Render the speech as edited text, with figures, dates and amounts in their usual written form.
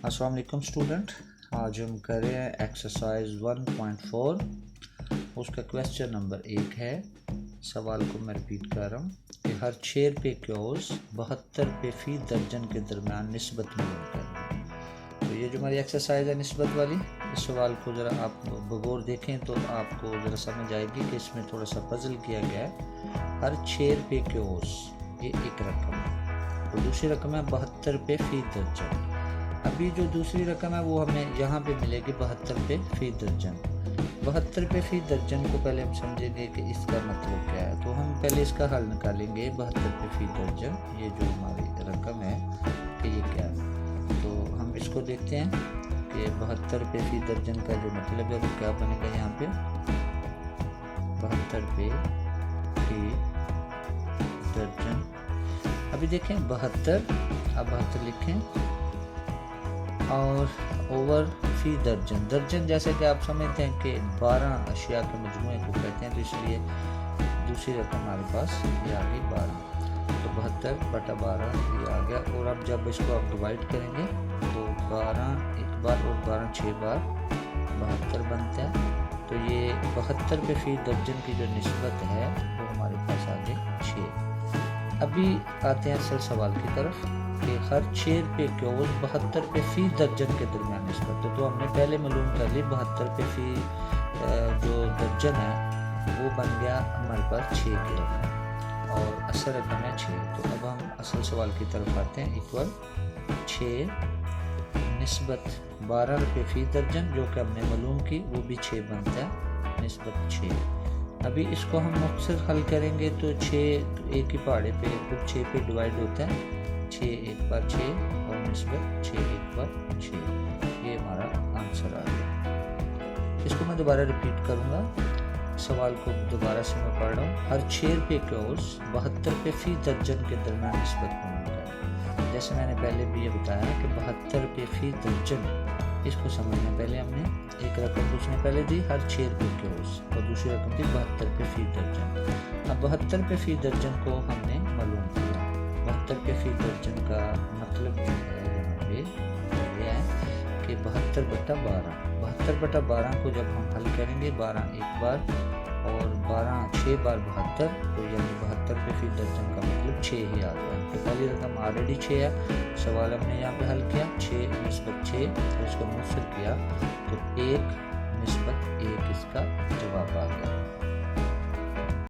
अस्सलाम वालेकुम स्टूडेंट। आज हम कर रहे हैं एक्सरसाइज 1.4। उसका क्वेश्चन नंबर 1 है। सवाल को मैं रिपीट कर रहा हूँ कि हर 6 रुपये के औस 72 रुपये फी दर्जन के दरमियान निस्बत मालूम करें। तो ये जो हमारी एक्सरसाइज है निस्बत वाली, इस सवाल को ज़रा आप बगौर देखें तो आपको ज़रा समझ आएगी कि इसमें थोड़ा सा पजल किया गया है। हर 6 रुपये के औस ये एक रकम है, तो दूसरी रकम है 72 रुपये फ़ी दर्जन। अभी जो दूसरी रकम है वो हमें यहाँ पे मिलेगी 72 रुपये फ़ी दर्जन। 72 रुपये फ़ी दर्जन को पहले हम समझेंगे कि इसका मतलब क्या है। तो हम पहले इसका हल निकालेंगे 72 रुपये फ़ी दर्जन, ये जो हमारी रकम है कि ये क्या है। तो हम इसको देखते हैं कि 72 रुपये फ़ी दर्जन का जो मतलब है वो क्या बनेगा। यहाँ पे 72 रुपये फ़ी दर्जन। अभी देखें 72, अब 72 लिखें और ओवर फ़ी दर्जन। दर्जन जैसे कि आप समझते हैं कि 12 अशिया के मजमूए को कहते हैं, तो इसलिए दूसरी रकम हमारे पास ये आ गई 12। तो 72/12 ये आ गया। और अब जब इसको आप डिवाइड करेंगे तो 12 एक बार और 12 6 बार 72 बनता है। तो ये 72 रुपये फ़ी दर्जन की जो निस्बत है वो हमारे पास आ गई 6। अभी आते हैं असल सवाल की तरफ कि हर 6 रुपये के औस 72 रुपये फ़ी दर्जन के दरमियान निस्बत। तो हमने पहले मालूम कर ली 72 रुपये फ़ी जो दर्जन है वो बन गया हमारे पास 6 की रकम और असल रकम है 6। तो अब हम असल सवाल की तरफ आते हैं। इक्वल 6 निस्बत 12 रुपये फ़ी दर्जन जो कि हमने मालूम की वो भी 6 बनता है निस्बत 6। अभी इसको हम मुख्तसर हल करेंगे तो 6 एक ही पहाड़े पे कुछ 6 पे डिवाइड होता है। 6 एक बार 6 और निस्बत 6 एक बार 6, ये हमारा आंसर आ गया। इसको मैं दोबारा रिपीट करूँगा, सवाल को दोबारा से मैं पढ़ रहा हूँ। हर 6 रुपये के औस 72 रुपये फ़ी दर्जन के दरमियान निस्बत मालूम करें। जैसे मैंने पहले भी ये बताया कि 72 रुपये फ़ी दर्जन, इसको समझने पहले हमने एक रकम उसने पहले दी हर 6 रुपये के औस और दूसरी रकम थी 72 रुपये फ़ी दर्जन। अब 72 रुपये फ़ी दर्जन को हमने मालूम किया। 72 रुपये फ़ी दर्जन का मतलब यहाँ पे ये है कि 72/12। 72/12 को जब हम हल करेंगे 12 एक बार और 12 6 बार 72, तो यानी 72 रुपये फ़ी दर्जन का मतलब 6 ही आ गया। तो पहली रकम ऑलरेडी 6 है। सवाल हमने यहाँ पे हल किया 6 निस्बत 6 और इसको मुफस्सिल किया तो 1 निस्बत 1 इसका जवाब आ गया।